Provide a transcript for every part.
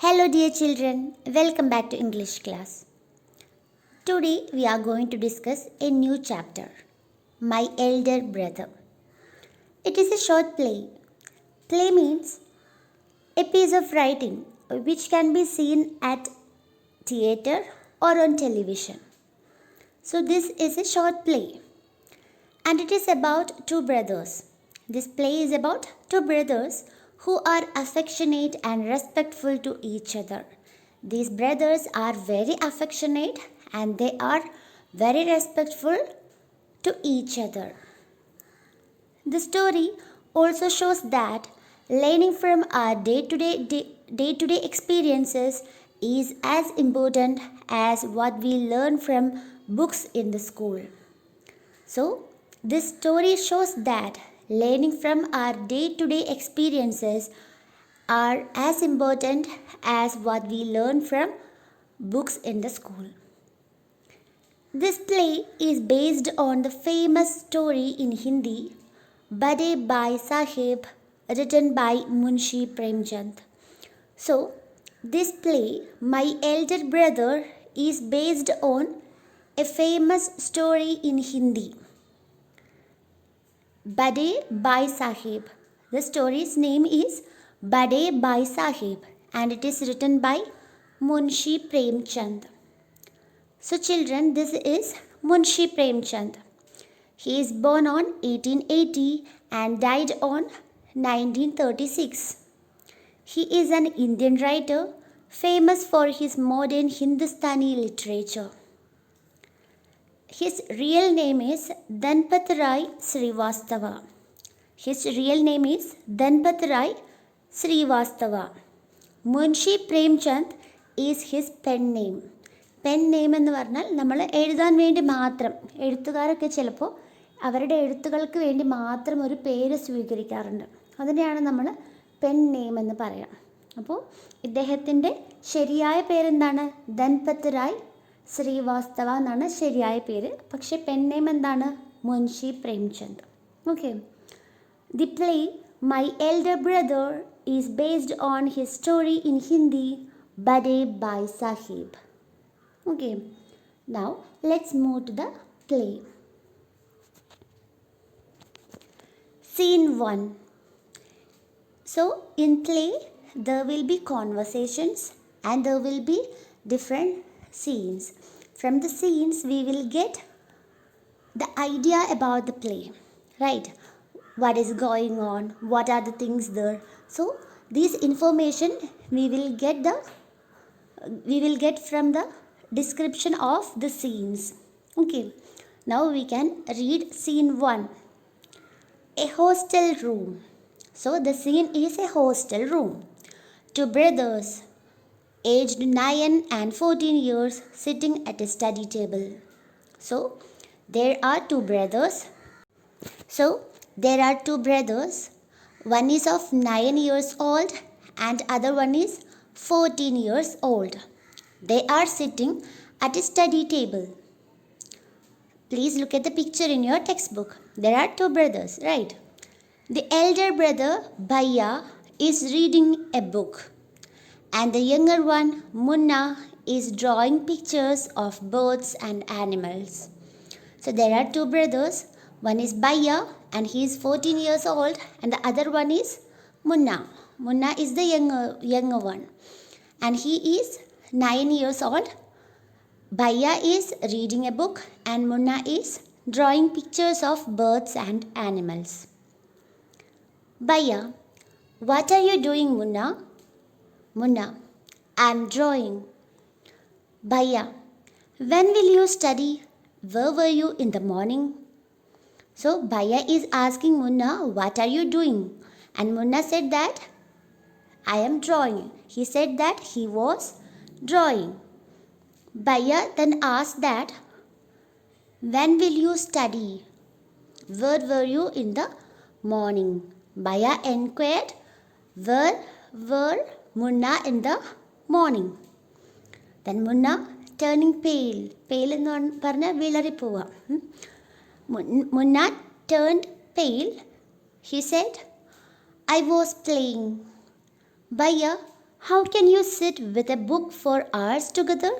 Hello dear children, welcome back to English class. Today we are going to discuss a new chapter, My Elder Brother. It is a short play. Play means a piece of writing which can be seen at theater or on television. So this is a short play and it is about two brothers. This play is about two brothers who are affectionate and respectful to each other. These brothers are very affectionate and they are very respectful to each other. The story also shows that learning from our day-to-day experiences is as important as what we learn from books in the school. So, this story shows that learning from our day-to-day experiences are as important as what we learn from books in the school. This play is based on the famous story in Hindi, Bade Bhai Sahib, written by Munshi Premchand. So, this play, My Elder Brother, is based on a famous story in Hindi, Bade Bhai Sahib. The story's name is Bade Bhai Sahib and it is written by Munshi Premchand. So children, this is Munshi Premchand. He is born on 1880 and died on 1936. He is an Indian writer famous for his modern Hindustani literature. His real name is Dhanpat Rai Srivastava. His real name is Dhanpat Rai Srivastava. Munshi Premchand is his pen name. Pen name എന്ന് പറഞ്ഞാൽ നമ്മൾ എഴുതാൻ വേണ്ടി മാത്രം എഴുത്തുകാരൊക്കെ ചിലപ്പോൾ അവരുടെ എഴുത്തുകൾക്ക് വേണ്ടി മാത്രം ഒരു പേര് സ്വീകരിക്കാറുണ്ട്. അതിനെയാണ് നമ്മൾ പെൻ നെയിം എന്ന് പറയാം. അപ്പോൾ ഇദ്ദേഹത്തിൻ്റെ ശരിയായ പേരെന്താണ്? ധൻപത് റായ് ശ്രീവാസ്തവ എന്നാണ് ശരിയായ പേര്. പക്ഷേ പെൻ നെയിം എന്താണ്? Munshi Premchand. Okay. The play my elder brother is based on his story in Hindi Bade Bhai Sahib. Okay, now let's move to the play. Scene 1. So, in play, there will be conversations and there will be different scenes. From the scenes, we will get the idea about the play, right? What is going on? What are the things there? So, this information we will get from the description of the scenes. Okay, now we can read scene 1. A hostel room. So the scene is a hostel room. Two brothers aged 9 and 14 years sitting at a study table. So there are two brothers. One is of 9 years old and other one is 14 years old. They are sitting at a study table. Please look at the picture in your textbook. There are two brothers, right? The elder brother, Bhaiya, is reading a book. And the younger one, Munna, is drawing pictures of birds and animals. So there are two brothers. One is Bhaiya and he is 14 years old. And the other one is Munna. Munna is the younger one. And he is 9 years old. Bhaiya is reading a book and Munna is drawing pictures of birds and animals. Bhaiya, what are you doing, Munna? Munna, I am drawing. Bhaiya, when will you study? Where were you in the morning? So Bhaiya is asking Munna, what are you doing? And Munna said that I am drawing. He said that he was drawing. Bhaiya then asked that, when will you study? Where were you in the morning? Bhaiya inquired, where were Munna in the morning? Then Munna turning pale. Pale എന്ന് പറഞ്ഞാൽ വിളറിപ്പോവുക. Munna turned pale. He said, I was playing. Bhaiya, how can you sit with a book for hours together?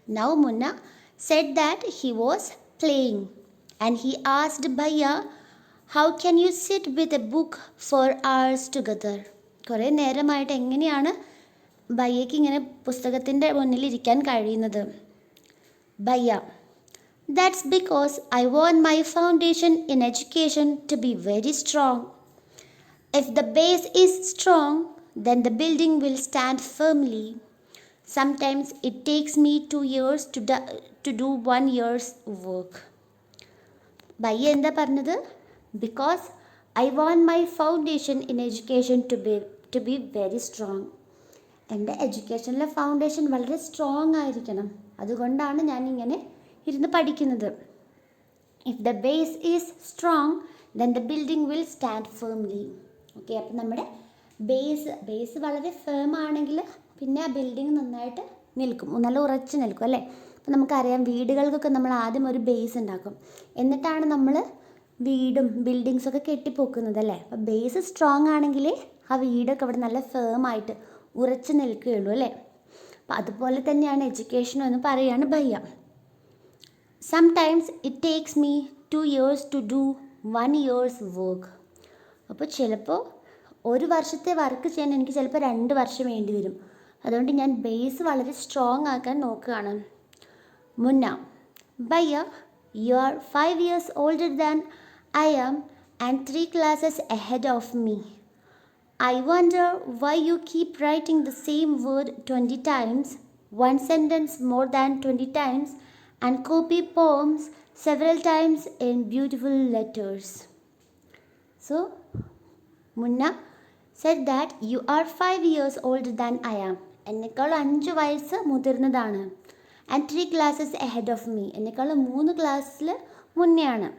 Now Munna said that he was playing and he asked Bhaiya, how can you sit with a book for hours together? കുറേ നേരമായിട്ട് എങ്ങനെയാണ് ബയ്യയ്ക്ക് ഇങ്ങനെ പുസ്തകത്തിൻ്റെ മുന്നിലിരിക്കാൻ കഴിയുന്നത്? Bhaiya, that's because I want my foundation in education to be very strong. If the base is strong, then the building will stand firmly. Sometimes it takes me 2 years to do 1 year's work. Bhaiya എന്താ പറഞ്ഞത്? Because I want my foundation in education to be very strong. എൻ്റെ എഡ്യൂക്കേഷനിലെ foundation വളരെ strong ആയിരിക്കണം. അതുകൊണ്ടാണ് ഞാൻ ഇങ്ങനെ ഇരുന്ന് പഠിക്കുന്നത്. If the base is strong then the building will stand firmly. Okay, അപ്പം നമ്മുടെ ബേസ് വളരെ ഫേം ആണെങ്കിൽ പിന്നെ ആ ബിൽഡിംഗ് നന്നായിട്ട് നിൽക്കും, നല്ല ഉറച്ചു നിൽക്കും അല്ലേ. അപ്പം നമുക്കറിയാം വീടുകൾക്കൊക്കെ നമ്മൾ ആദ്യം ഒരു ബേസ് ഉണ്ടാക്കും, എന്നിട്ടാണ് നമ്മൾ വീടും ബിൽഡിങ്സൊക്കെ കെട്ടിപ്പൊക്കുന്നത് അല്ലേ. അപ്പം ബേസ് സ്ട്രോങ് ആണെങ്കിലേ ആ വീടൊക്കെ അവിടെ നല്ല ഫേം ആയിട്ട് ഉറച്ചു നിൽക്കുകയുള്ളൂ അല്ലേ. അപ്പം അതുപോലെ തന്നെയാണ് എഡ്യൂക്കേഷൻ എന്ന് പറയാണ് Bhaiya. Sometimes it takes me 2 years to do 1 year's work. അപ്പോൾ ചിലപ്പോൾ ഒരു വർഷത്തെ വർക്ക് ചെയ്യാൻ എനിക്ക് ചിലപ്പോൾ 2 വർഷം വേണ്ടി വരും. അതുകൊണ്ട് ഞാൻ ബേസ് വളരെ സ്ട്രോങ് ആക്കാൻ നോക്കുകയാണ്. മുന്ന, ഭയ്യ, you are 5 years older than I am and 3 classes ahead of me. I wonder why you keep writing the same word 20 times, one sentence more than 20 times, and copy poems several times in beautiful letters. So, Munna said that you are 5 years older than I am. എന്നേക്കാൾ 5 വയസ്സ് മുതിർന്നതാണ്. And 3 classes ahead of me. എന്നേക്കാൾ 3 ക്ലാസ്സിൽ മുന്നെയാണ്.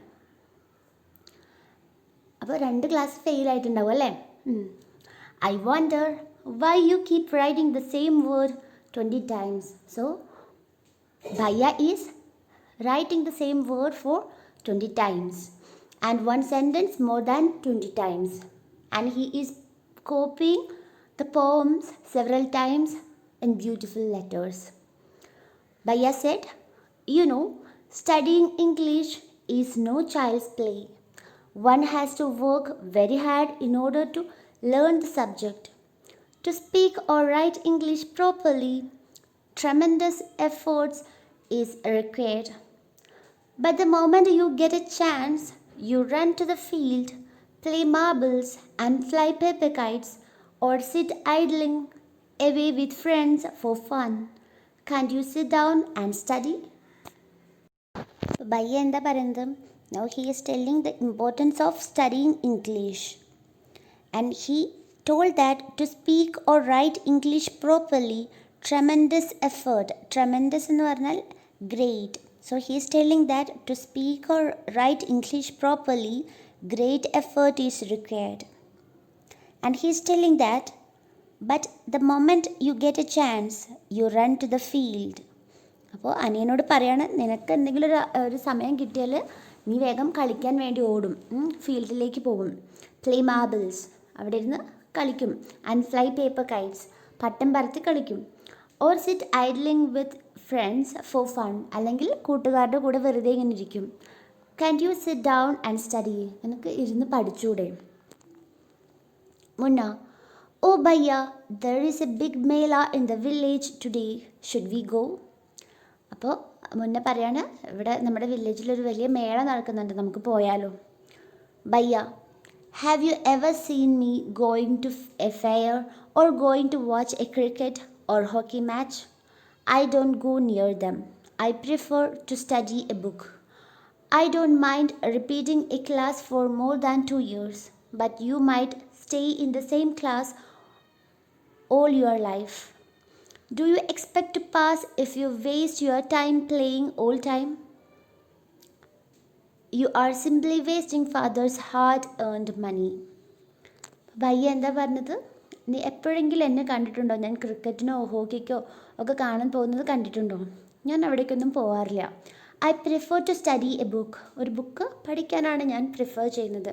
അപ്പോൾ 2 class fail ആയിട്ടുണ്ടാവും അല്ലേ. I wonder why you keep writing the same word 20 times. So, Bhaiya is writing the same word for 20 times and one sentence more than 20 times. And he is copying the poems several times in beautiful letters. Bhaiya said, you know, studying English is no child's play. One has to work very hard in order to learn the subject. To speak or write English properly, tremendous efforts is required. But the moment you get a chance, you run to the field, play marbles and fly paper kites, or sit idling away with friends for fun. Can't you sit down and study? Bhaiya എന്താ പറയുന്നത്? Now he is telling the importance of studying English. And he told that to speak or write English properly, tremendous effort. Tremendous എന്ന് പറഞ്ഞാൽ great. So he is telling that to speak or write English properly, great effort is required. And he is telling that, but the moment you get a chance, you run to the field. അപ്പോൾ അനിയനോട് പറയാണ്, നിനക്ക് എന്തെങ്കിലും ഒരു സമയം കിട്ടിയാൽ നീ വേഗം കളിക്കാൻ വേണ്ടി ഓടും, ഫീൽഡിലേക്ക് പോകും. പ്ലേ മാർബിൾസ്, അവിടെ ഇരുന്ന് കളിക്കും. ആൻഡ് ഫ്ലൈ പേപ്പർ കൈറ്റ്സ്, പട്ടം പറത്തി കളിക്കും. Or sit idling with friends for fun, അല്ലെങ്കിൽ കൂട്ടുകാരുടെ കൂടെ വെറുതെ ഇങ്ങനെ ഇരിക്കും. Can you sit down and study, നിനക്ക് ഇരുന്ന് പഠിച്ചൂടെ? മുന്ന, ഓ ഭയ്യ, ദർ ഈസ് എ ബിഗ് മേള in the village today, should we go? അപ്പോൾ മുന്നേ പറയാണ്, ഇവിടെ നമ്മുടെ വില്ലേജിലൊരു വലിയ മേള നടക്കുന്നുണ്ട്, നമുക്ക് പോയാലോ? ഭയ്യ, have you ever seen me going to a fair or going to watch a cricket or hockey match? I don't go near them. I prefer to study a book. I don't mind repeating a class for more than 2 years, but you might stay in the same class all your life. Do you expect to pass if you waste your time playing all time? You are simply wasting father's hard-earned money. ഭയ്യ എന്താ പറഞ്ഞത്? നീ എപ്പോഴെങ്കിലും എന്നെ കണ്ടിട്ടുണ്ടോ? ഞാൻ ക്രിക്കറ്റിനോ ഹോക്കിക്കോ ഒക്കെ കാണാൻ പോകുന്നത് കണ്ടിട്ടുണ്ടോ? ഞാൻ അവിടേക്കൊന്നും പോകാറില്ല. I prefer to study a book. ഒരു ബുക്ക് പഠിക്കാനാണ് ഞാൻ പ്രിഫർ ചെയ്യുന്നത്.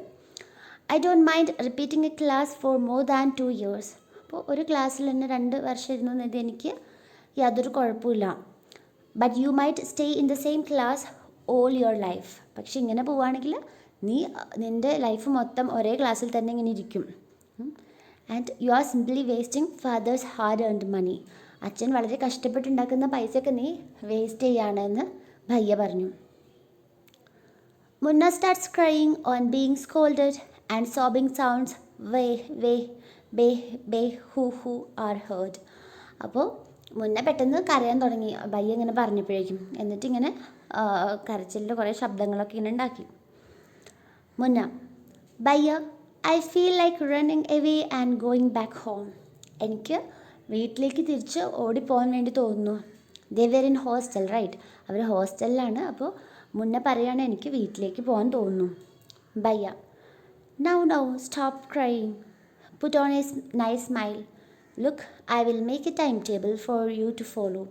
I don't mind repeating a class for more than 2 years. അപ്പോൾ ഒരു ക്ലാസ്സിൽ തന്നെ 2 വർഷം ഇരുന്നത് എനിക്ക് യാതൊരു കുഴപ്പമില്ല. But you might stay in the same class all your life. പക്ഷെ ഇങ്ങനെ പോവുകയാണെങ്കിൽ നീ നിൻ്റെ ലൈഫ് മൊത്തം ഒരേ ക്ലാസ്സിൽ തന്നെ ഇങ്ങനെ ഇരിക്കും. And you are simply wasting father's hard earned money. അച്ഛൻ വളരെ കഷ്ടപ്പെട്ടുണ്ടാക്കുന്ന പൈസയൊക്കെ നീ വേസ്റ്റ് ചെയ്യുകയാണെന്ന് ഭയ്യ പറഞ്ഞു. മുന്ന starts crying on being scolded and sobbing sounds way way bay bay who are heard. അപ്പോൾ മുന്നേ പെട്ടെന്ന് കരയാൻ തുടങ്ങി ഭയ്യ ഇങ്ങനെ പറഞ്ഞപ്പോഴേക്കും. എന്നിട്ടിങ്ങനെ കരച്ചിലിൻ്റെ കുറേ ശബ്ദങ്ങളൊക്കെ ഇങ്ങനെ ഉണ്ടാക്കി. Munna, Bhaiya, I feel like running away and going back home. എനിക്ക് വീട്ടിലേക്ക് തിരിച്ച് ഓടിപ്പോകാൻ വേണ്ടി തോന്നുന്നു. They were in hostel right. അവർ ഹോസ്റ്റലിലാണ്. അപ്പോൾ മുന്നേ പറയുകയാണ് എനിക്ക് വീട്ടിലേക്ക് പോകാൻ തോന്നുന്നു. Bhaiya, now stop crying, put on a nice smile, look I will make a time table for you to follow,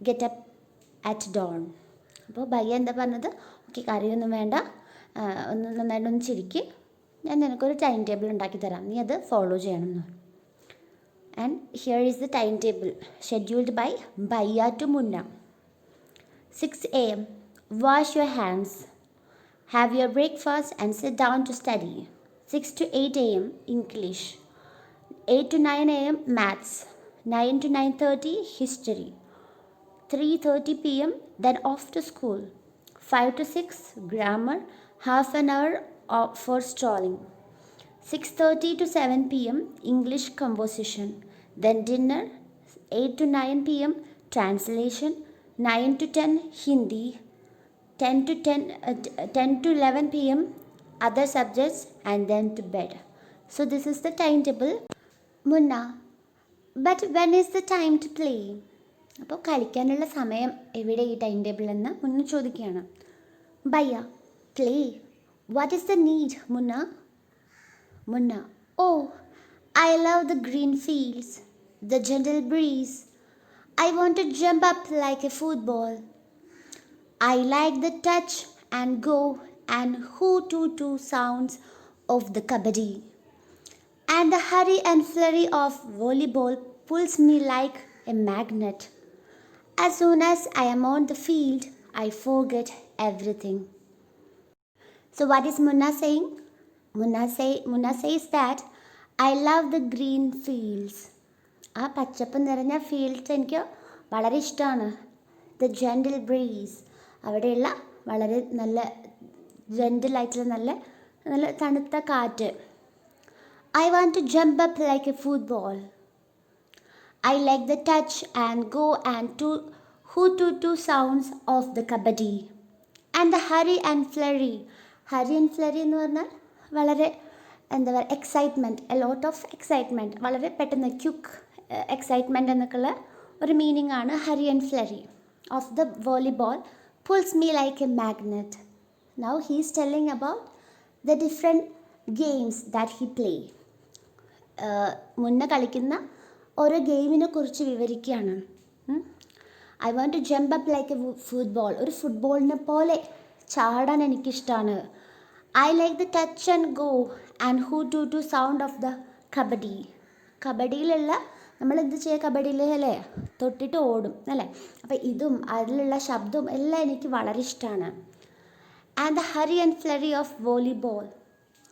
get up at dawn. അപ്പോൾ ഭയ്യ എന്താ പറഞ്ഞത്? ഓക്കെ, കറിയൊന്നും വേണ്ട, ഒന്ന് നന്നായിട്ടൊന്ന് ചിരിക്ക്, ഞാൻ നിനക്കൊരു ടൈം ടേബിൾ ഉണ്ടാക്കി തരാം, നീ അത് ഫോളോ ചെയ്യണമെന്ന്. And here is the timetable scheduled by Bhaiya to Munna. 6 a.m. Wash your hands. Have your breakfast and sit down to study. 6 to 8 a.m. English. 8 to 9 a.m. Maths. 9 to 9:30 History. 3:30 p.m. Then off to school. 5 to 6 Grammar. Half an hour for strolling. 6:30 to 7 p.m. English composition. Then dinner. 8 to 9 p.m. Translation. 9 to 10 Hindi. 10 to 11 p.m. other subjects, and then to bed. So this is the timetable. Munna, but when is the time to play? അപ്പോൾ കളിക്കാനുള്ള സമയം എവിടെ ഈ time table എന്ന് മുന്ന ചോദിക്കുകയാണ്. Bhaiya, play, what is the need Munna? Munna, oh, I love the green fields, the gentle breeze. I want to jump up like a football. I like the touch and go and hoo-too-too sounds of the kabaddi. And the hurry and flurry of volleyball pulls me like a magnet. As soon as I am on the field, I forget everything. So what is Munna saying? Munna says that I love the green fields. ആ പച്ചപ്പ് നിറഞ്ഞ fields എനിക്ക് വളരെ ഇഷ്ടമാണ്. The gentle breeze, അവിടെയുള്ള വളരെ നല്ല ജെൻറ്റിലായിട്ടുള്ള നല്ല തണുത്ത കാറ്റ്. I want to jump up like a football. I like the touch and go and to sounds of the kabaddi. And the hurry and flurry. Hurry and flurry എന്ന് പറഞ്ഞാൽ വളരെ എന്താ പറയുക, excitement, a lot of excitement, വളരെ പെട്ടെന്ന് quick excitement എന്നൊക്കെയുള്ള ഒരു meaning ആണ് hurry and flurry of the volleyball pulls me like a magnet. Now he is telling about the different games that he play. മുന്നേ കളിക്കുന്ന ഓരോ ഗെയിമിനെ കുറിച്ച് വിവരിക്കുകയാണ്. I want to jump up like a football. ഒരു ഫുട്ബോളിനെ പോലെ ചാടാൻ എനിക്കിഷ്ടമാണ്. I like the touch and go and who sound of the kabaddi. കബഡിയിലുള്ള നമ്മൾ എന്ത് ചെയ്യുക, കബഡിയിൽ അല്ലേ തൊട്ടിട്ട് ഓടും അല്ലേ, അപ്പോൾ ഇതും അതിലുള്ള ശബ്ദവും എല്ലാം എനിക്ക് വളരെ ഇഷ്ടമാണ്. And the hurry and flurry of volleyball.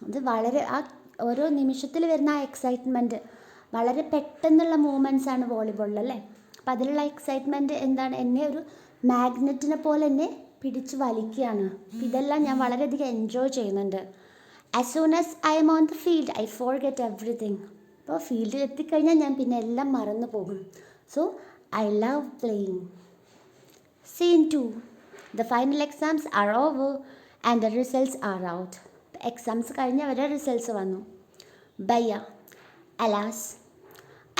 അത് വളരെ ആ ഓരോ നിമിഷത്തിൽ വരുന്ന ആ എക്സൈറ്റ്മെൻറ്റ്, വളരെ പെട്ടെന്നുള്ള മൂവ്മെൻറ്റ്സാണ് വോളിബോളിൽ അല്ലേ. അപ്പോൾ അതിലുള്ള എക്സൈറ്റ്മെൻറ്റ് എന്താണ്, എന്നെ ഒരു മാഗ്നറ്റിനെ പോലെ എന്നെ പിടിച്ച് വലിക്കുകയാണ്. ഇതെല്ലാം ഞാൻ വളരെയധികം എൻജോയ് ചെയ്യുന്നുണ്ട്. As soon as I'm on the field I forget everything. അപ്പോൾ ഫീൽഡിൽ എത്തിക്കഴിഞ്ഞാൽ ഞാൻ പിന്നെ എല്ലാം മറന്നു പോകും. So I love playing. Scene 2. The final exams are over and the results are out. Exams കഴിഞ്ഞ് അവരുടെ റിസൾട്ട്സ് വന്നു. Bhaiya, alas,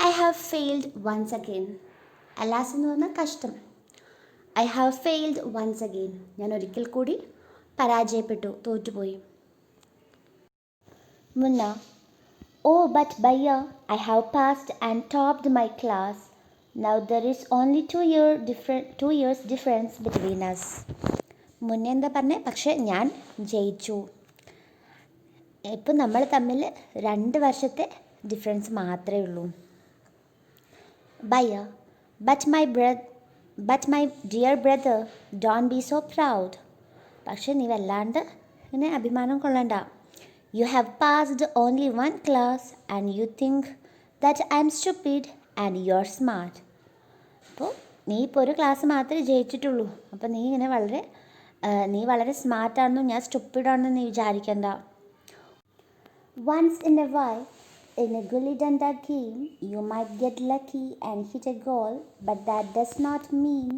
I have failed once again. Alas എന്ന് പറഞ്ഞാൽ കഷ്ടം. I have failed once again. ഞാൻ ഒരിക്കൽ കൂടി പരാജയപ്പെട്ടു, തോറ്റുപോയി. Munna, oh but Bhaiya, I have passed and topped my class. Now there is only 2 years difference between us. മുന്നേ എന്താ പറഞ്ഞേ, പക്ഷേ ഞാൻ ജയിച്ചു. ഇപ്പം നമ്മൾ തമ്മിൽ 2 വർഷത്തെ ഡിഫറൻസ് മാത്രമേ ഉള്ളൂ. Baya, but my dear brother, don't be so proud. പക്ഷെ നീ വല്ലാണ്ട് ഇങ്ങനെ അഭിമാനം കൊള്ളണ്ട. You have passed only one class and you think that I'm stupid and you're smart. അപ്പോൾ നീ ഇപ്പോൾ ഒരു ക്ലാസ് മാത്രമേ ജയിച്ചിട്ടുള്ളൂ. അപ്പോൾ നീ വളരെ സ്മാർട്ടാണെന്നും ഞാൻ സ്റ്റുപ്പിഡാണെന്നും നീ വിചാരിക്കണ്ട. Once in a while, in a gully danda game, you might get lucky and hit a goal, but that does not mean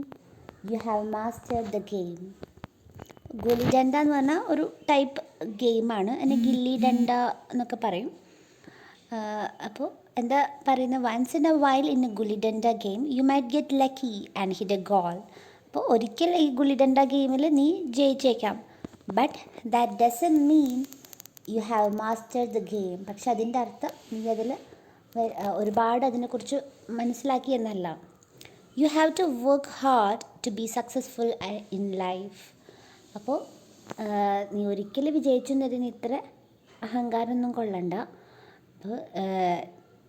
you have mastered the game. ഗുലി ഡണ്ട എന്ന് പറഞ്ഞാൽ ഒരു ടൈപ്പ് ഗെയിമാണ്. അതിനെ ഗില്ലി ഡണ്ട എന്നൊക്കെ പറയും. അപ്പോൾ എന്താ പറയുന്നത്, once in a while in a gulli danda game you might get lucky and hit a goal. അപ്പോൾ ഒരിക്കൽ ഈ ഗുലി ഡണ്ട ഗെയിമിൽ നീ ജയിച്ചേക്കാം, but that doesn't mean you have mastered the game. പക്ഷെ അതിൻ്റെ അർത്ഥം നീ അതിൽ ഒരുപാട് അതിനെക്കുറിച്ച് മനസ്സിലാക്കി എന്നല്ല. You have to work hard to be successful in life. അപ്പോൾ നീ ഒരിക്കലും വിജയിച്ചെന്നതിന് ഇത്ര അഹങ്കാരമൊന്നും കൊള്ളണ്ട. അപ്പോൾ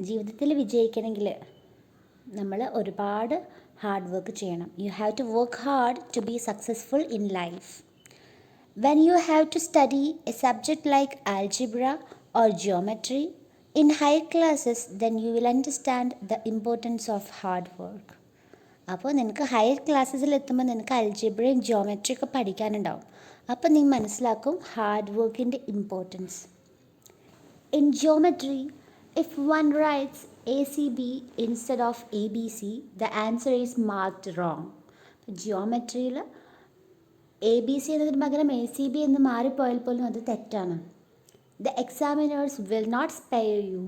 ജീവിതത്തിൽ വിജയിക്കണമെങ്കിൽ നമ്മൾ ഒരുപാട് ഹാർഡ് വർക്ക് ചെയ്യണം. You have to work hard to be successful in life. When you have to study a subject like algebra or geometry in higher classes, then you will understand the importance of hard work. അപ്പോൾ നിനക്ക് higher ക്ലാസ്സസിൽ എത്തുമ്പോൾ നിനക്ക് അൽജിബ്രയും ജിയോമെട്രിയൊക്കെ പഠിക്കാനുണ്ടാവും. അപ്പോൾ നീ മനസ്സിലാക്കും hard വർക്കിൻ്റെ importance. In geometry, if one writes ACB instead of ABC, the answer is marked wrong. ജിയോമെട്രിയിൽ ABC എന്നതിന് പകരം ACB എന്ന് മാറിപ്പോയാൽ പോലും അത് തെറ്റാണ്. The examiners will not spare you.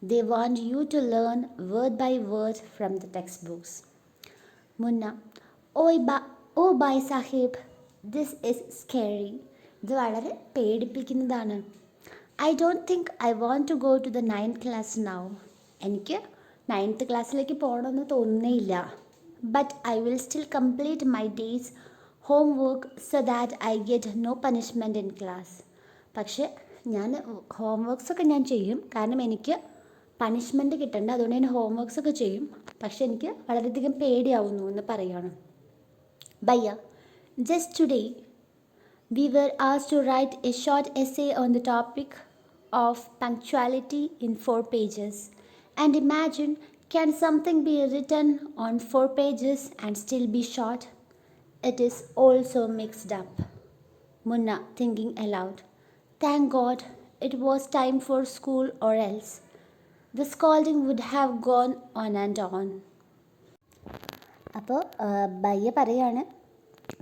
They want you to learn word by word from the textbooks. Munna, oh bye Sahib, this is scary. ഇത് വളരെ പേടിപ്പിക്കുന്നതാണ്. I don't think I want to go to the 9th class now. എനിക്ക് 9th ക്ലാസ്സിലേക്ക് പോകണമെന്ന് തോന്നുന്നേയില്ല. But I will still complete my days homework so that I get no punishment in class. പക്ഷേ ഞാൻ ഹോംവർക്ക്സൊക്കെ ഞാൻ ചെയ്യും, കാരണം എനിക്ക് പണിഷ്മെൻറ്റ് കിട്ടണ്ട. അതുകൊണ്ട് ഞാൻ ഹോംവർക്ക്സൊക്കെ ചെയ്യും. പക്ഷെ എനിക്ക് വളരെയധികം പേടിയാവുന്നു എന്ന് പറയുകയാണ്. Bhaiya, just today we were asked to write a short essay on the topic of punctuality in 4 pages. And imagine, can something be written on 4 pages and still be short? It is also mixed up. Munna, thinking aloud. Thank God it was time for school, or else the scolding would have gone on and on. അപ്പോൾ ബയ്യ പറയാണ്,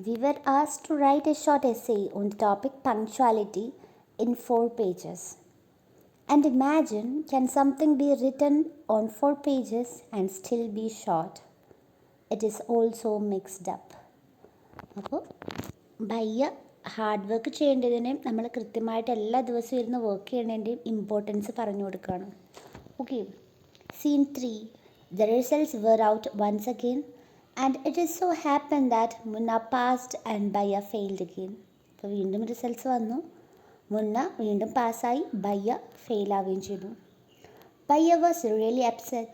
we were asked to write a short essay on the topic punctuality in 4 pages. And imagine, can something be written on 4 pages and still be short? It is also mixed up. അപ്പോൾ ബയ്യ hard work ചെയ്യേണ്ടതിനെയും നമ്മൾ കൃത്യമായിട്ട് എല്ലാ ദിവസവും ഇരുന്ന് work ചെയ്യേണ്ടതിൻ്റെയും importance പറഞ്ഞു കൊടുക്കുകയാണ്. Okay, scene 3. The results were out once again and it is so happened that Munna passed and Bhaiya failed again. അപ്പോൾ വീണ്ടും റിസൾട്ട്സ് വന്നു. മുന്ന വീണ്ടും പാസ്സായി, ബയ്യ ഫെയിലാവുകയും ചെയ്തു. Bhaiya was really upset.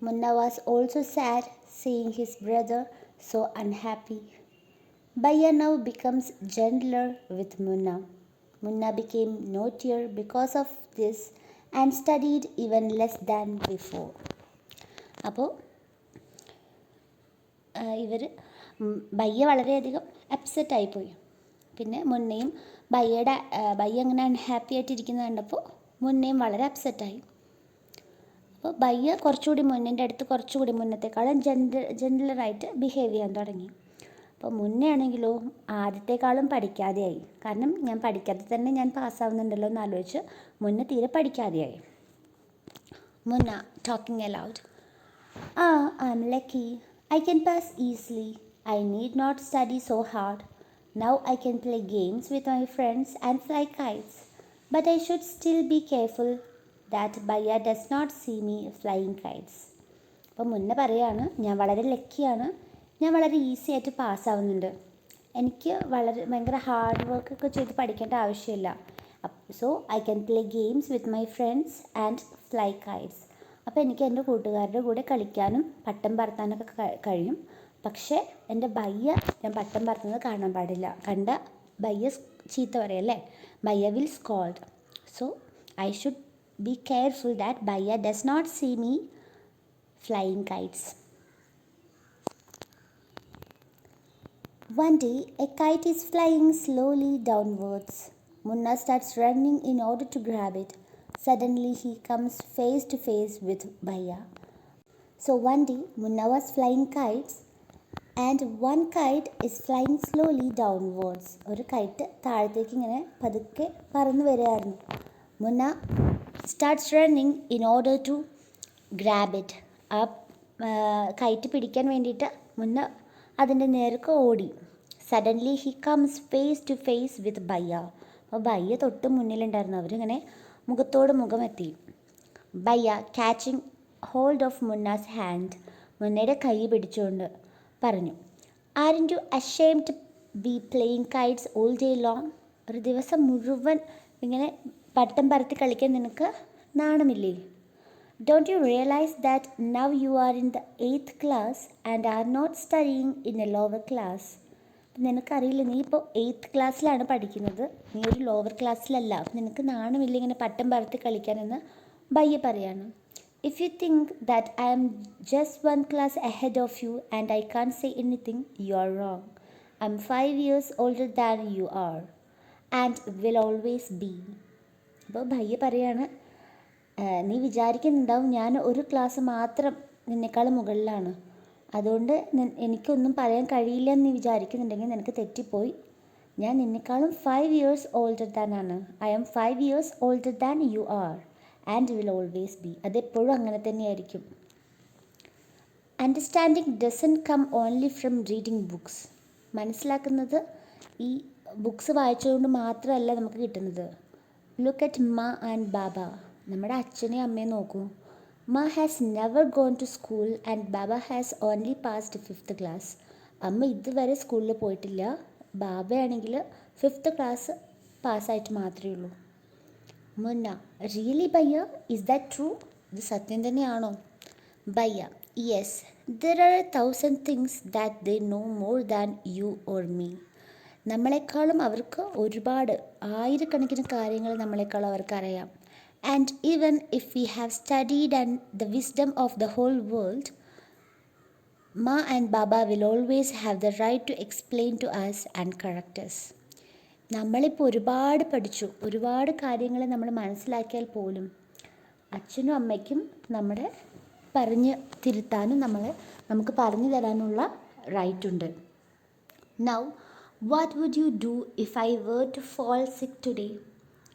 Munna was also sad seeing his brother so unhappy. Bhaiya now becomes gentler with Munna. Munna became naughtier because of this and studied even less than before. അപ്പോൾ ബയ്യ വളരെയധികം അപ്സെറ്റായിപ്പോയി. പിന്നെ മുന്നയും ബയ്യ അങ്ങനെ unhappy ആയിട്ടിരിക്കുന്നത് കണ്ടപ്പോൾ മുന്നയും വളരെ അപ്സെറ്റായി. അപ്പോൾ ബയ്യ കുറച്ചുകൂടി മുന്നിൻ്റെ അടുത്ത് കുറച്ചുകൂടി മുന്നത്തേക്കാളും ജെൻറലറായിട്ട് ബിഹേവ് ചെയ്യാൻ തുടങ്ങി. അപ്പോൾ മുന്നേ ആണെങ്കിലോ ആദ്യത്തെക്കാളും പഠിക്കാതെയായി. കാരണം ഞാൻ പഠിക്കാതെ തന്നെ ഞാൻ പാസ്സാവുന്നുണ്ടല്ലോ എന്നാലോചിച്ച് മുന്നേ തീരെ പഠിക്കാതെയായി. മുന്ന talking allowed. I M lucky. I can pass easily. I need not study so hard. Now I can play games with my friends and fly kites. But I should still be careful that Bhaiya does not see me flying kites. അപ്പോൾ മുന്നേ പറയാണ്, ഞാൻ വളരെ ലക്കിയാണ്, ഞാൻ വളരെ easy ആയിട്ട് പാസ്സാവുന്നുണ്ട്. എനിക്ക് ഭയങ്കര ഹാർഡ് വർക്കൊക്കെ ചെയ്ത് പഠിക്കേണ്ട ആവശ്യമില്ല. So I can play games with my friends and fly Kites. അപ്പോൾ എനിക്ക് എൻ്റെ കൂട്ടുകാരുടെ കൂടെ കളിക്കാനും പട്ടം പറത്താനൊക്കെ കഴിയും. പക്ഷേ എൻ്റെ ബയ്യ ഞാൻ പട്ടം പറത്തുന്നത് കാണാൻ പാടില്ല. കണ്ട ബയ്യ ചീത്ത പറയല്ലേ, Bhaiya will scold. So I should be careful that Bhaiya does not see me flying kites. One day, a kite is flying slowly downwards. Munna starts running in order to grab it. Suddenly, he comes face to face with Bhaiya. So one day, Munna was flying kites and one kite is flying slowly downwards. ഒരു kite താഴത്തേക്ക് ഇങ്ങനെ പതുക്കെ പറന്നു വരികയായിരുന്നു. Munna starts running in order to grab it. ആ kite പിടിക്കാൻ വേണ്ടിയിട്ട് മുന്ന അതിൻ്റെ നേർക്ക് ഓടി. Suddenly he comes face to face with Bhaiya. അപ്പോൾ ബയ്യ തൊട്ട് മുന്നിലുണ്ടായിരുന്നു. അവരിങ്ങനെ മുഖത്തോട് മുഖമെത്തി. Bhaiya catching hold of Munna's hand, മുന്നയുടെ കൈ പിടിച്ചുകൊണ്ട് പറഞ്ഞു, aren't you ashamed to be playing kites all day long? ഒരു ദിവസം മുഴുവൻ ഇങ്ങനെ പട്ടം പറത്തി കളിക്കാൻ നിനക്ക് നാണമില്ലേ? Don't you realise that now you are in the 8th class and are not studying in a lower class? നിനക്കറിയില്ല, നീ ഇപ്പോൾ 8th ക്ലാസ്സിലാണ് പഠിക്കുന്നത്, നീ ഒരു ലോവർ ക്ലാസ്സിലല്ല. നിനക്ക് നാണമില്ല ഇങ്ങനെ പട്ടം പറത്തി കളിക്കാനെന്ന് ബയ്യ പറയാണ്. If you think that I am just 1 class ahead of you and I can say anything, you are wrong. I am 5 years older than you are and will always be. അപ്പോൾ ഭയ്യ പറയാണ്, നീ വിചാരിക്കുന്നുണ്ടാവും ഞാൻ ഒരു ക്ലാസ് മാത്രം നിന്നെക്കാളും മുകളിലാണ്, അതുകൊണ്ട് എനിക്കൊന്നും പറയാൻ കഴിയില്ല എന്ന് നീ വിചാരിക്കുന്നുണ്ടെങ്കിൽ നിനക്ക് തെറ്റിപ്പോയി. ഞാൻ നിന്നെക്കാളും 5 years older than ആണ്. I am 5 years older than you are and will always be. അതെപ്പോഴും അങ്ങനെ തന്നെയായിരിക്കും. Understanding doesn't come only from reading books. മനസ്സിലാക്കുന്നത് ഈ ബുക്സ് വായിച്ചുകൊണ്ട് മാത്രമല്ല നമുക്ക് കിട്ടുന്നത്. Look at ma and Baba. നമ്മുടെ അച്ഛനെയും അമ്മയും നോക്കൂ. Ma has never gone to school and Baba has only passed 5th class. അമ്മ ഇതുവരെ സ്കൂളിൽ പോയിട്ടില്ല, ബാബയാണെങ്കിൽ 5th ക്ലാസ് പാസ്സായിട്ട് മാത്രമേ ഉള്ളൂ. Munna, really Bhaiya, is that true? ഇത് സത്യം തന്നെയാണോ? Bhaiya, yes, there are 1000 things that they know more than you or me. നമ്മളെക്കാളും അവർക്ക് ഒരുപാട് ആയിരക്കണക്കിന് കാര്യങ്ങൾ നമ്മളെക്കാളും അവർക്കറിയാം. And even if we have studied and the wisdom of the whole world, Ma and Baba will always have the right to explain to us and correct us. നമ്മളിപ്പോൾ ഒരുപാട് പഠിച്ചു, ഒരുപാട് കാര്യങ്ങൾ നമ്മൾ മനസ്സിലാക്കിയാൽ പോലും അച്ഛനും അമ്മയ്ക്കും നമ്മുടെ പറഞ്ഞ് തിരുത്താനും നമുക്ക് പറഞ്ഞു തരാനുള്ള റൈറ്റ് ഉണ്ട്. Now what would you do if I were to fall sick today?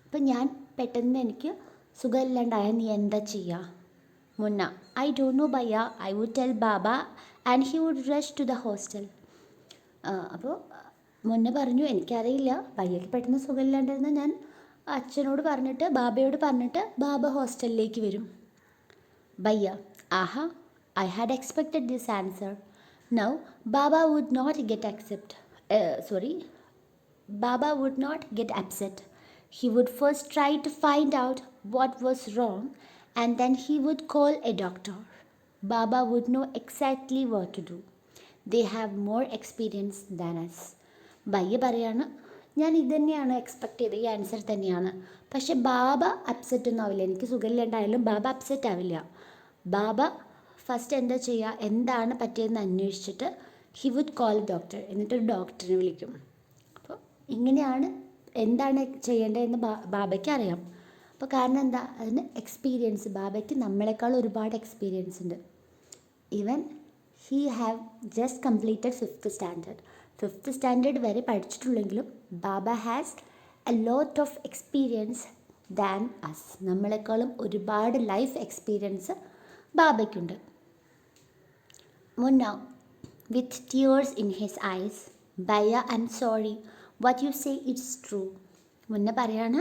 ഇപ്പം ഞാൻ പെട്ടെന്ന് എനിക്ക് സുഖമില്ലാണ്ടായാൽ നീ എന്താ ചെയ്യുക? Munna, I don't know Bhaiya, I would tell Baba and he would rush to the hostel. അപ്പോൾ മുന്ന പറഞ്ഞു, എനിക്കറിയില്ല, ബയ്യക്ക് പെട്ടെന്ന് സുഖമില്ലാണ്ടിരുന്നാൽ ഞാൻ അച്ഛനോട് പറഞ്ഞിട്ട് ബാബയോട് പറഞ്ഞിട്ട് ബാബ ഹോസ്റ്റലിലേക്ക് വരും. Bhaiya, aha, I had expected this answer. Now Baba would not get Baba would not get upset. He would first try to find out what was wrong and then he would call a doctor. Baba would know exactly what to do. They have more experience than us. ബയ്യ പറയാണ്, ഞാൻ ഇത് തന്നെയാണ് expect ചെയ്തത്, ഈ answer തന്നെയാണ്. പക്ഷെ ബാബ upset ഒന്നും ആവില്ല. എനിക്ക് സുഖമില്ലാണ്ടായാലും ബാബ അപ്സെറ്റ് ആവില്ല. ബാബ ഫസ്റ്റ് എന്താ ചെയ്യുക, എന്താണ് പറ്റിയതെന്ന് അന്വേഷിച്ചിട്ട് ഹി വുഡ് കോൾ ഡോക്ടർ, എന്നിട്ടൊരു ഡോക്ടറിനെ വിളിക്കും. അപ്പോൾ ഇങ്ങനെയാണ് എന്താണ് ചെയ്യേണ്ടതെന്ന് ബാബയ്ക്ക് അറിയാം. അപ്പോൾ കാരണം എന്താ, അതിന് എക്സ്പീരിയൻസ്, ബാബയ്ക്ക് നമ്മളെക്കാൾ ഒരുപാട് എക്സ്പീരിയൻസ് ഉണ്ട്. Even he have just completed 5th standard വരെ പഠിച്ചിട്ടുള്ളെങ്കിലും Baba has a lot of experience than us. നമ്മളെക്കാളും ഒരുപാട് ലൈഫ് എക്സ്പീരിയൻസ് ബാബയ്ക്കുണ്ട്. മുന്ന, with tears in his eyes, Baya, I'm sorry, what you say is true. മുന്ന പറയാണ്,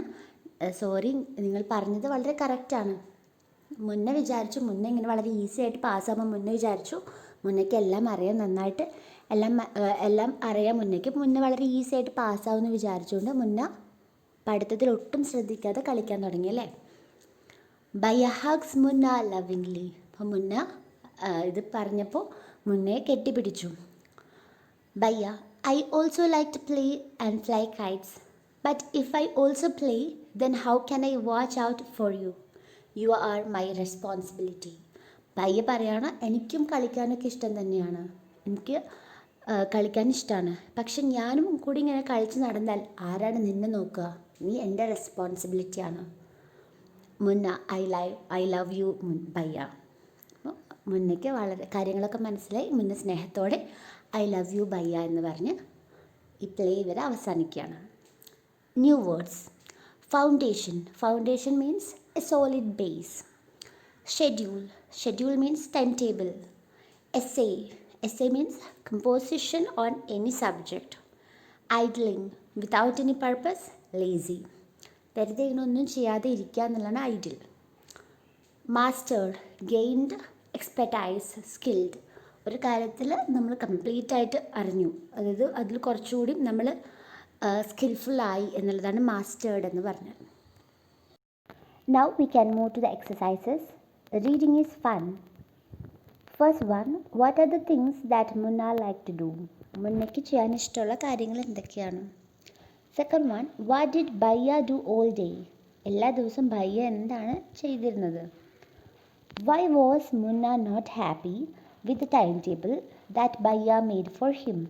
സോറി, നിങ്ങൾ പറഞ്ഞത് വളരെ കറക്റ്റാണ്. മുന്ന വിചാരിച്ചു, മുന്ന ഇങ്ങനെ വളരെ ഈസി ആയിട്ട് പാസ്സാകുമ്പോൾ മുന്ന വിചാരിച്ചു മുന്നയ്ക്ക് എല്ലാം അറിയാം, നന്നായിട്ട് എല്ലാം അറിയാം മുന്നയ്ക്ക്, മുന്ന വളരെ ഈസി ആയിട്ട് പാസ്സാവുമെന്ന് വിചാരിച്ചുകൊണ്ട് മുന്ന പഠിത്തത്തിൽ ഒട്ടും ശ്രദ്ധിക്കാതെ കളിക്കാൻ തുടങ്ങി അല്ലേ. ബയ്യ ഹഗ്സ് മുന്ന ലവിങ്ലി. അപ്പോൾ മുന്ന ഇത് പറഞ്ഞപ്പോൾ മുന്നയെ കെട്ടിപ്പിടിച്ചു. Bhaiya, I also like to play and fly kites. But if I also play then how can I watch out for you? You are my responsibility. Bhaiya പറയാണ്, എനിക്കും കളിക്കാനൊക്കെ ഇഷ്ടം തന്നെയാണ്, എനിക്ക് കളിക്കാൻ ഇഷ്ടമാണ്. പക്ഷെ ഞാനും കൂടി ഇങ്ങനെ കളിച്ച് നടന്നാൽ ആരാണ് നിന്നെ നോക്കുക? നീ എൻ്റെ റെസ്പോൺസിബിലിറ്റിയാണ്. മുന്ന, ഐ ലവ് യു ബയ്യ. അപ്പോൾ മുന്നയ്ക്ക് വളരെ കാര്യങ്ങളൊക്കെ മനസ്സിലായി. മുന്ന സ്നേഹത്തോടെ ഐ ലവ് യു ബയ്യ എന്ന് പറഞ്ഞ് ഈ പ്ലേ ഇവരെ അവസാനിക്കുകയാണ്. New words. Foundation. Foundation means A solid base. Schedule. Schedule means time table. Essay. Essay means composition on any subject. Idling, without any purpose, lazy. വെറുതെ ഇങ്ങനൊന്നും ചെയ്യാതെ ഇരിക്കുക എന്നുള്ളതാണ് idle. Mastered, gained expertise, skilled. ഒരു കാര്യത്തിൽ നമ്മൾ കംപ്ലീറ്റ് ആയിട്ട് അറിഞ്ഞു, അതായത് അതിൽ കുറച്ചുകൂടി നമ്മൾ സ്കിൽഫുള്ളായി എന്നുള്ളതാണ് മാസ്റ്റേർഡ് എന്ന് പറഞ്ഞത്. Now we can move to the exercises. Reading is fun. First one, what are the things that Munna like to do? മുന്നയ്ക്ക് ചെയ്യാൻ ഇഷ്ടമുള്ള കാര്യങ്ങൾ എന്തൊക്കെയാണ്? Second one, what did Bhaiya do all day? എല്ലാ ദിവസവും ബയ്യ എന്താണ് ചെയ്തിരുന്നത്? Why was Munna not happy with the time table that Bhaiya made for him?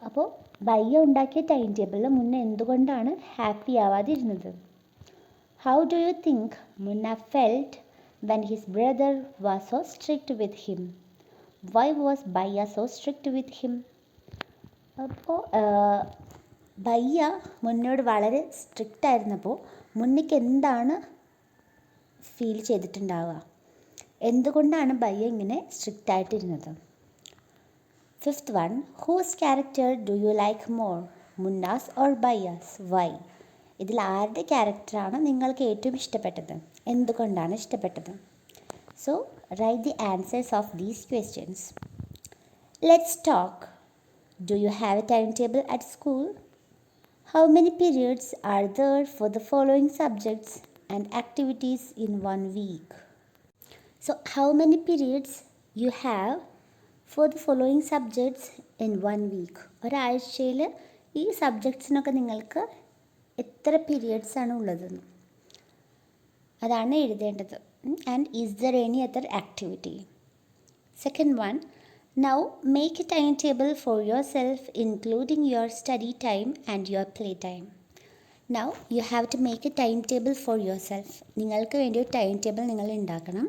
അപ്പോൾ ബയ്യ ഉണ്ടാക്കിയ ടൈം ടേബിളിൽ മുന്ന എന്തുകൊണ്ടാണ് ഹാപ്പി ആവാതിരുന്നത്? How do you think Munna felt when his brother was so strict with him? Why was Bhaiya so strict with him? അപ്പോൾ ബയ്യ മുന്നോട് വളരെ strict ആയിരുന്നപ്പോൾ മുന്നയ്ക്ക് എന്താണ് feel ചെയ്തിട്ടുണ്ടാവുക? എന്തുകൊണ്ടാണ് ബയ്യ ഇങ്ങനെ സ്ട്രിക്റ്റ് ആയിട്ടിരുന്നത്? Fifth one, whose character do you like more, Munna's or Bhaiya's? Why? ഇതിൽ ആരുടെ ക്യാരക്ടറാണ് നിങ്ങൾക്ക് ഏറ്റവും ഇഷ്ടപ്പെട്ടത്? എന്തുകൊണ്ടാണ് ഇഷ്ടപ്പെട്ടത്? So write the answers of these questions. Let's talk. Do you have a time table at school? How many periods are there for the following subjects and activities in 1 week? So how many periods you have for the following subjects in 1 week? ഒരാഴ്ചയിൽ ഈ സബ്ജക്ട്സിനൊക്കെ നിങ്ങൾക്ക് എത്ര periods ആണ് ഉള്ളതെന്ന് അതാണ് എഴുതേണ്ടത്. And is there any other activity? Second one, now make a time table for yourself including your study time and your play time. Now you have to make a time table for yourself. നിങ്ങൾക്ക് വേണ്ടി ഒരു time table നിങ്ങൾ ഉണ്ടാക്കണം.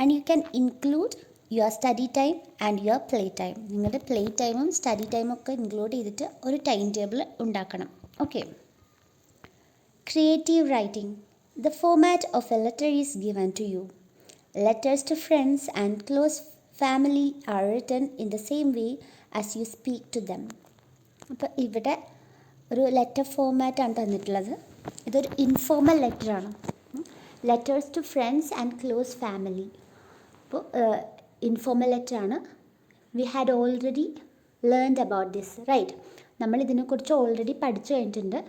And you can include your study time and your play time. നിങ്ങളുടെ play ടൈമും study ടൈമും ഒക്കെ include ചെയ്തിട്ട് ഒരു ടൈം ടേബിൾ ഉണ്ടാക്കണം. Okay. Creative writing. The format of a letter is given to you. Letters to friends and close family are written in the same way as you speak to them. അപ്പോൾ ഇവിടെ ഒരു letter ഫോമാറ്റാണ് തന്നിട്ടുള്ളത്. ഇതൊരു informal ലെറ്ററാണ്. Letters to friends and close family. അപ്പോൾ informal ലെറ്ററാണ്. We had already learned about this, right? നമ്മൾ ഇതിനെക്കുറിച്ച് ഓൾറെഡി പഠിച്ചു കഴിഞ്ഞിട്ടുണ്ട്.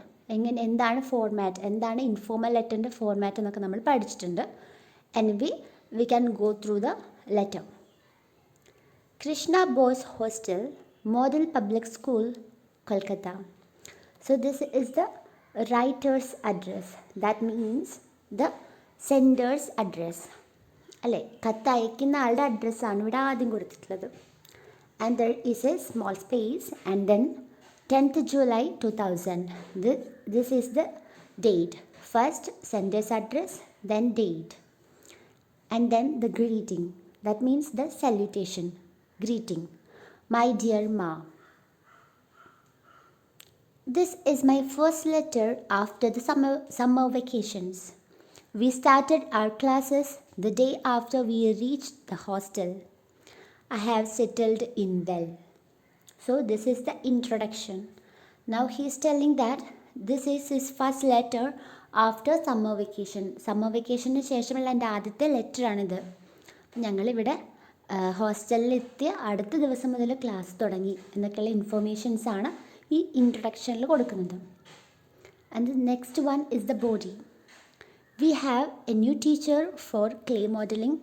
എന്താണ് ഫോർമാറ്റ്, എന്താണ് ഇൻഫോർമൽ ലെറ്ററിൻ്റെ ഫോർമാറ്റ് എന്നൊക്കെ നമ്മൾ പഠിച്ചിട്ടുണ്ട്. Anyway we can go through the letter. Krishna boys hostel, model public school, Kolkata. So this is the writers address. That means the senders address, അല്ലേ? കത്ത് അയക്കുന്ന ആളുടെ അഡ്രസ്സാണ് ഇവിടെ ആദ്യം കൊടുത്തിട്ടുള്ളത്. And there is A small space and then 10th July 2000. This is the date. First sender's address, then date, and then the greeting. That means the salutation, greeting. My dear Ma, this is my first letter after the summer vacations. We started our classes the day after we reached the hostel. I have settled in well. So this is the introduction. Now he is telling that this is his first letter after summer vacation. Summer വെക്കേഷന് ശേഷമുള്ള എൻ്റെ ആദ്യത്തെ ലെറ്ററാണിത്. ഞങ്ങളിവിടെ ഹോസ്റ്റലിലെത്തിയ അടുത്ത ദിവസം മുതൽ class തുടങ്ങി എന്നൊക്കെയുള്ള ഇൻഫർമേഷൻസാണ് ഈ ഇൻട്രൊഡക്ഷനിൽ കൊടുക്കുന്നത്. And the next one is the body. We have a new teacher for clay modeling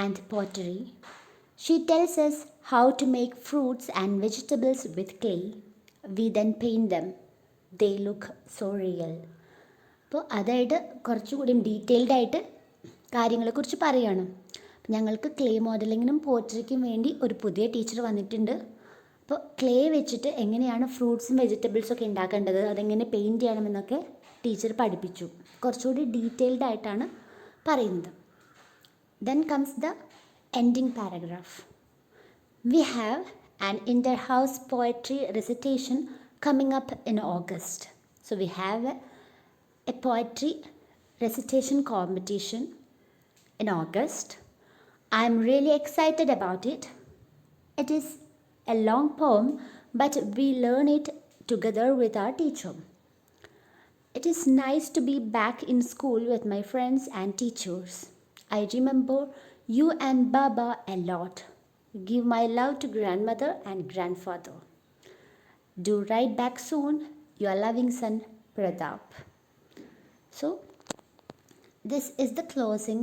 and pottery. She tells us how to make fruits and vegetables with clay. We then paint them. They look so real. അപ്പോൾ അതായിട്ട് കുറച്ചുകൂടി detailed ആയിട്ട് കാര്യങ്ങളെക്കുറിച്ച് പറയുകയാണ്. ഞങ്ങൾക്ക് clay മോഡലിങ്ങിനും പോറ്ററിക്കും വേണ്ടി ഒരു പുതിയ ടീച്ചർ വന്നിട്ടുണ്ട്. അപ്പോൾ ക്ലേ വെച്ചിട്ട് എങ്ങനെയാണ് ഫ്രൂട്ട്സും വെജിറ്റബിൾസൊക്കെ ഉണ്ടാക്കേണ്ടത്, അതെങ്ങനെ പെയിൻറ്റ് ചെയ്യണമെന്നൊക്കെ ടീച്ചർ പഠിപ്പിച്ചു. കുറച്ചുകൂടി ഡീറ്റെയിൽഡ് ആയിട്ടാണ് പറയുന്നത്. Then comes the ending paragraph. We have an inter-house poetry recitation coming up in August. So we have a poetry recitation competition in August. I am really excited about it. It is a long poem, but we learn it together with our teacher. It is nice to be back in school with my friends and teachers. I remember you and Baba a lot. Give my love to grandmother and grandfather. Do write back soon. Your loving son, Pratap. So, this is the closing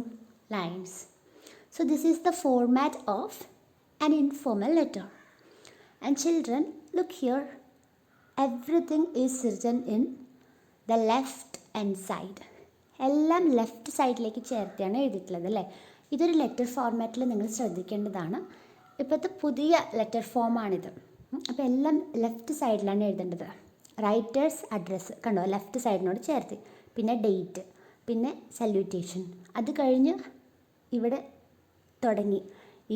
lines. So, this is the format of an informal letter. And children, look here. Everything is written in the left hand side. എല്ലാം left സൈഡിലേക്ക് ചേർത്തിയാണ് എഴുതിയിട്ടുള്ളത് അല്ലേ. ഇതൊരു letter ഫോർമാറ്റിൽ നിങ്ങൾ ശ്രദ്ധിക്കേണ്ടതാണ്. ഇപ്പോഴത്തെ പുതിയ ലെറ്റർ ഫോമാണിത്. അപ്പോൾ എല്ലാം ലെഫ്റ്റ് സൈഡിലാണ് എഴുതേണ്ടത്. റൈറ്റേഴ്സ് അഡ്രസ്സ് കണ്ടോ, ലെഫ്റ്റ് സൈഡിനോട് ചേർത്ത്, പിന്നെ ഡേറ്റ്, പിന്നെ സല്യൂട്ടേഷൻ. അത് കഴിഞ്ഞ് ഇവിടെ തുടങ്ങി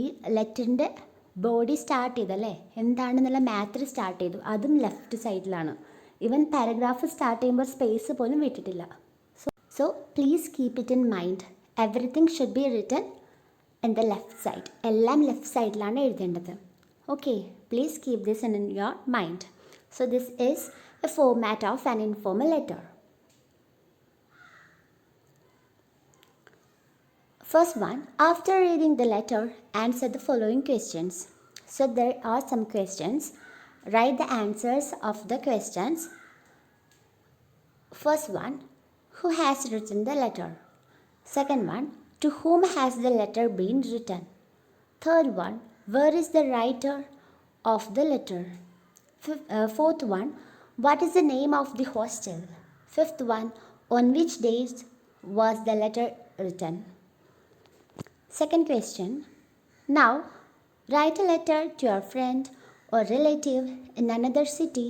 ഈ ലെറ്ററിൻ്റെ ബോഡി സ്റ്റാർട്ട് ചെയ്തല്ലേ, എന്താണെന്നുള്ള മാറ്റർ സ്റ്റാർട്ട് ചെയ്തു, അതും ലെഫ്റ്റ് സൈഡിലാണ്. ഈവൻ പാരഗ്രാഫ് സ്റ്റാർട്ട് ചെയ്യുമ്പോൾ സ്പേസ് പോലും വിട്ടിട്ടില്ല. So please keep it in mind. Everything should be written in the left side. എല്ലാം ലെഫ്റ്റ് സൈഡിലാണ് എഴുതേണ്ടത്. Okay, please keep this in your mind. So this is a format of an informal letter. First one, after reading the letter, answer the following questions. So there are some questions. Write the answers of the questions. First one, who has written the letter? Second one, to whom has the letter been written? Third one, where is the writer of the letter? Fourth one, what is the name of the hostel? Fifth one, on which days was the letter written? Second question, now write a letter to your friend or relative in another city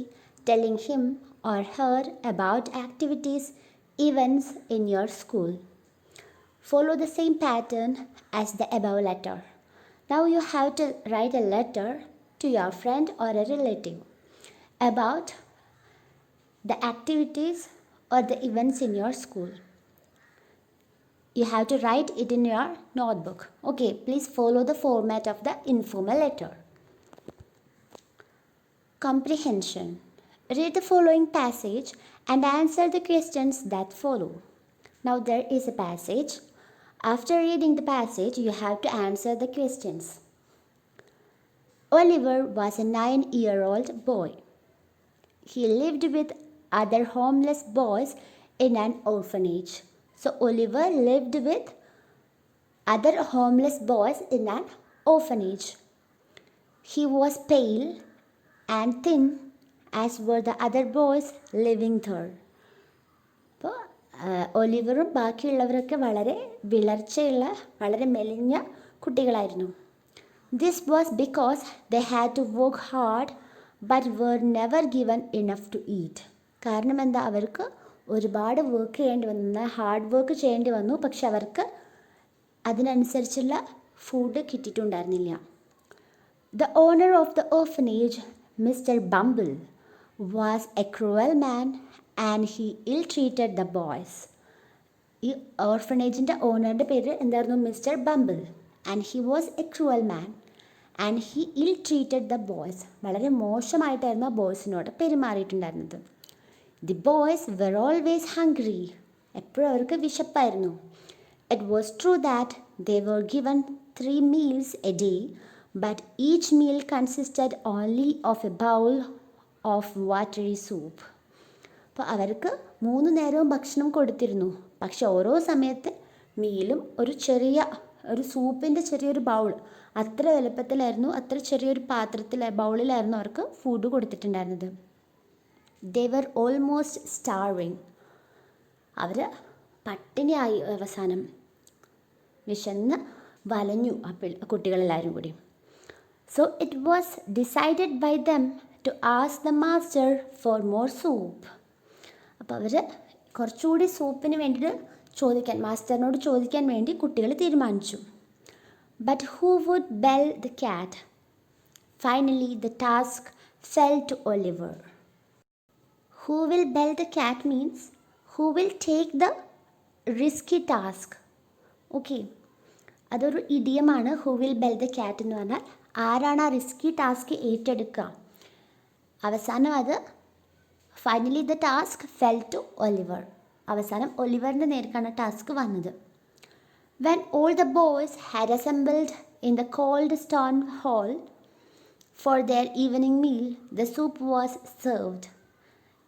telling him or her about activities, events in your school. Follow the same pattern as the above letter. Now you have to write a letter to your friend or a relative about the activities or the events in your school. You have to write it in your notebook. Okay, please follow the format of the informal letter. Comprehension. Read the following passage and answer the questions that follow. Now there is a passage. After reading the passage, you have to answer the questions. Oliver was a 9-year-old boy. He lived with other homeless boys in an orphanage. So Oliver lived with other homeless boys in an orphanage. He was pale and thin as were the other boys living there. അപ്പോൾ ഒലിവറും ബാക്കിയുള്ളവരൊക്കെ വളരെ വിളർച്ചയുള്ള വളരെ മെലിഞ്ഞ കുട്ടികളായിരുന്നു. This was because they had to work hard but were never given enough to eat. കാരണം എന്താ, അവർക്ക് ഒരുപാട് work ചെയ്യേണ്ടി വന്നു, ഹാർഡ് വർക്ക് ചെയ്യേണ്ടി വന്നു, പക്ഷെ അവർക്ക് അതിനനുസരിച്ചുള്ള food കിട്ടിയിട്ടുണ്ടായിരുന്നില്ല. The owner of the orphanage, Mr. Bumble, was a cruel man and he ill-treated the boys. ഈ ഓർഫനേജിൻ്റെ ഓണറിൻ്റെ പേര് എന്തായിരുന്നു? Mister Bumble. And he was a cruel man and he ill-treated the boys. വളരെ മോശമായിട്ടായിരുന്നു ആ ബോയ്സിനോട് പെരുമാറിയിട്ടുണ്ടായിരുന്നത്. The boys were always hungry. എപ്പോഴും അവർക്ക് വിശപ്പായിരുന്നു. It was true that they were given 3 meals a day, but each meal consisted only of a bowl of watery soup. അപ്പോൾ അവർക്ക് 3 നേരവും ഭക്ഷണം കൊടുത്തിരുന്നു. പക്ഷെ ഓരോ സമയത്ത് മീലും ഒരു സൂപ്പിൻ്റെ ചെറിയൊരു ബൗൾ, അത്ര വലുപ്പത്തിലായിരുന്നു, അത്ര ചെറിയൊരു ബൗളിലായിരുന്നു അവർക്ക് ഫുഡ് കൊടുത്തിട്ടുണ്ടായിരുന്നത്. They were almost starving. അവർ പട്ടിണിയായി, അവസാനം വിശന്ന് വലഞ്ഞു കുട്ടികളെല്ലാവരും കൂടി. So it was decided by them to ask the master for more soup. അപ്പോൾ അവർ കുറച്ചുകൂടി സൂപ്പിന് വേണ്ടിയിട്ട് മാസ്റ്ററിനോട് ചോദിക്കാൻ വേണ്ടി കുട്ടികൾ തീരുമാനിച്ചു. But who would bell the cat? Finally the task fell to Oliver. Who will bell the cat means who will take the risky task. Okay, അതൊരു ഇഡിയമാണ്. Who will bell the cat എന്ന് പറഞ്ഞാൽ ആരാണ് ആ റിസ്കി ടാസ്ക് ഏറ്റെടുക്കുക. അവസാനം അത് finally the task fell to Oliver. അവസാനം ഒലിവറിൻ്റെ നേർക്കാണ് ടാസ്ക് വന്നത്. When all the boys had assembled in the cold stone hall for their evening meal, the soup was served.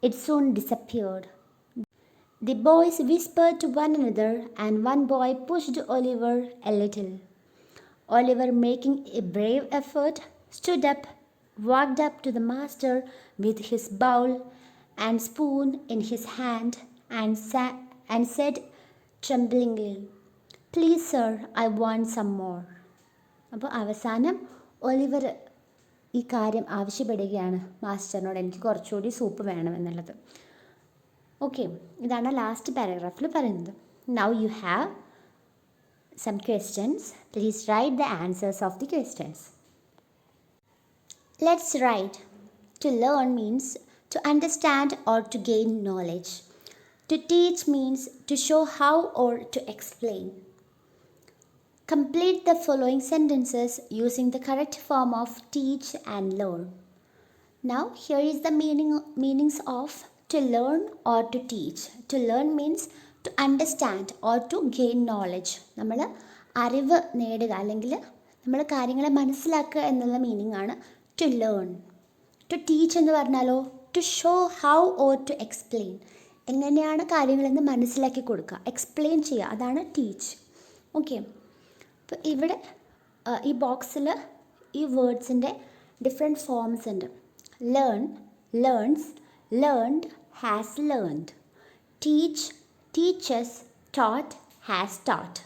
It soon disappeared. The boys whispered to one another, and one boy pushed Oliver a little. Oliver, making a brave effort, stood up, walked up to the master with his bowl and spoon in his hand, and said tremblingly, "Please, sir, I want some more." അപ്പോൾ അവസാനം Oliver ഈ കാര്യം ആവശ്യപ്പെടുകയാണ് മാസ്റ്ററിനോട്, എനിക്ക് കുറച്ചുകൂടി soup വേണമെന്നുള്ളത്. Okay, ഇതാണ് ലാസ്റ്റ് പാരഗ്രാഫിൽ പറയുന്നത്. Now you have some questions. Please write the answers of the questions. Let's write. To learn means to understand or to gain knowledge. To teach means to show how or to explain. Complete the following sentences using the correct form of teach and learn. Now here is the meanings of to learn or to teach. To learn means to understand or to gain knowledge. നമ്മൾ അറിവ് നേടുക അല്ലെങ്കിൽ നമ്മൾ കാര്യങ്ങളെ മനസ്സിലാക്കുക എന്നുള്ള meaning ആണ് to learn. To teach എന്ന് പറഞ്ഞാലോ to show how or to explain. എങ്ങനെയാണ് കാര്യങ്ങളെന്ന് മനസ്സിലാക്കി കൊടുക്കുക, എക്സ്പ്ലെയിൻ ചെയ്യുക, അതാണ് ടീച്ച്. ഓക്കെ, അപ്പോൾ ഇവിടെ ഈ ബോക്സിൽ ഈ വേർഡ്സിൻ്റെ ഡിഫറെൻറ്റ് ഫോംസ് ഉണ്ട്. Learn, learns, learned, has learned. Teach, teachers, taught, has taught.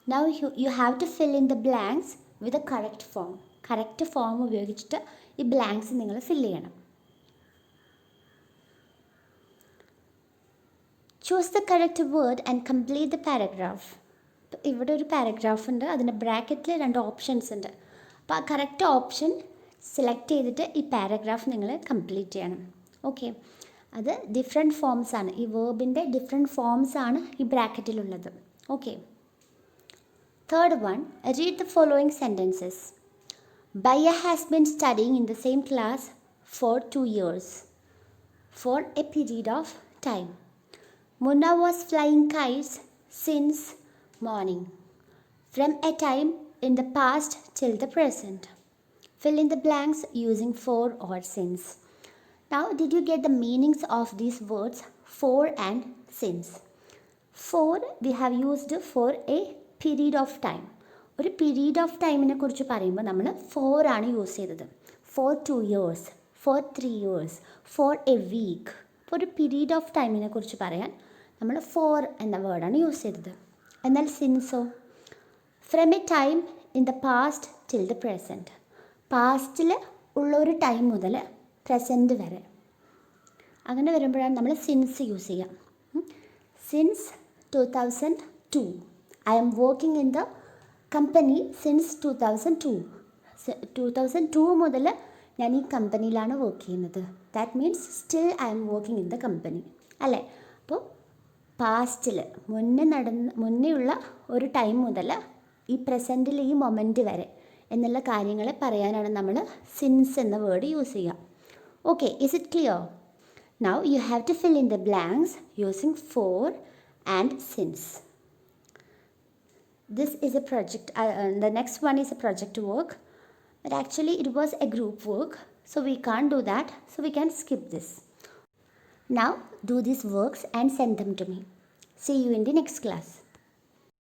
Now you have to fill in the blanks with the correct form. Correct form ഉപയോഗിച്ചിട്ട് ഈ ബ്ലാങ്ക്സ് നിങ്ങൾ ഫിൽ ചെയ്യണം. Choose the correct word and complete the paragraph. ഇവിടെ ഒരു paragraph ഉണ്ട്, അതിൻ്റെ ബ്രാക്കറ്റിൽ 2 options ഉണ്ട്. അപ്പോൾ ആ കറക്റ്റ് ഓപ്ഷൻ സെലക്ട് ചെയ്തിട്ട് ഈ പാരഗ്രാഫ് നിങ്ങൾ കംപ്ലീറ്റ് ചെയ്യണം. ഓക്കെ, അത് ഡിഫറെൻറ്റ് ഫോംസ് ആണ്, ഈ വേർബിൻ്റെ ഡിഫറെൻറ്റ് ഫോംസ് ആണ് ഈ ബ്രാക്കറ്റിലുള്ളത്. Okay, third one, read the following sentences. Baya has been studying in the same class for 2 years. For a period of time. Munna was flying kites since morning. From a time in the past till the present. Fill in the blanks using for or since. Now, did you get the meanings of these words for and since? For we have used for a period of time. ഒരു period of ടൈമിനെ കുറിച്ച് പറയുമ്പോൾ നമ്മൾ for ആണ് use ചെയ്തത്. For 2 years, for 3 years, for a week. അപ്പോൾ ഒരു period of ടൈമിനെ കുറിച്ച് പറയാൻ നമ്മൾ ഫോർ എന്ന വേർഡാണ് യൂസ് ചെയ്തത്. എന്നാൽ സിൻസോ, from a time in the past till the present. പാസ്റ്റിൽ ഉള്ള ഒരു ടൈം മുതൽ പ്രസൻറ്റ് വരെ. അങ്ങനെ വരുമ്പോഴാണ് നമ്മൾ സിൻസ് യൂസ് ചെയ്യുക. Since 2002. I am working in the company since 2002. 2002 മുതൽ ഞാൻ ഈ കമ്പനിയിലാണ് വർക്ക് ചെയ്യുന്നത്. That means still I am working in the company, അല്ലേ? അപ്പോൾ പാസ്റ്റിൽ മുന്നേയുള്ള ഒരു ടൈം മുതൽ ഈ പ്രസൻറ്റിൽ ഈ മൊമെൻറ്റ് വരെ എന്നുള്ള കാര്യങ്ങളെ പറയാനാണ് നമ്മൾ സിൻസ് എന്ന വേർഡ് യൂസ് ചെയ്യുക. Okay, is it clear? Now you have to fill in the blanks using for and since. This is a project, the next one is a project work, but actually it was a group work, so we can't do that, so we can skip this. Now do these works and send them to me. See you in the next class.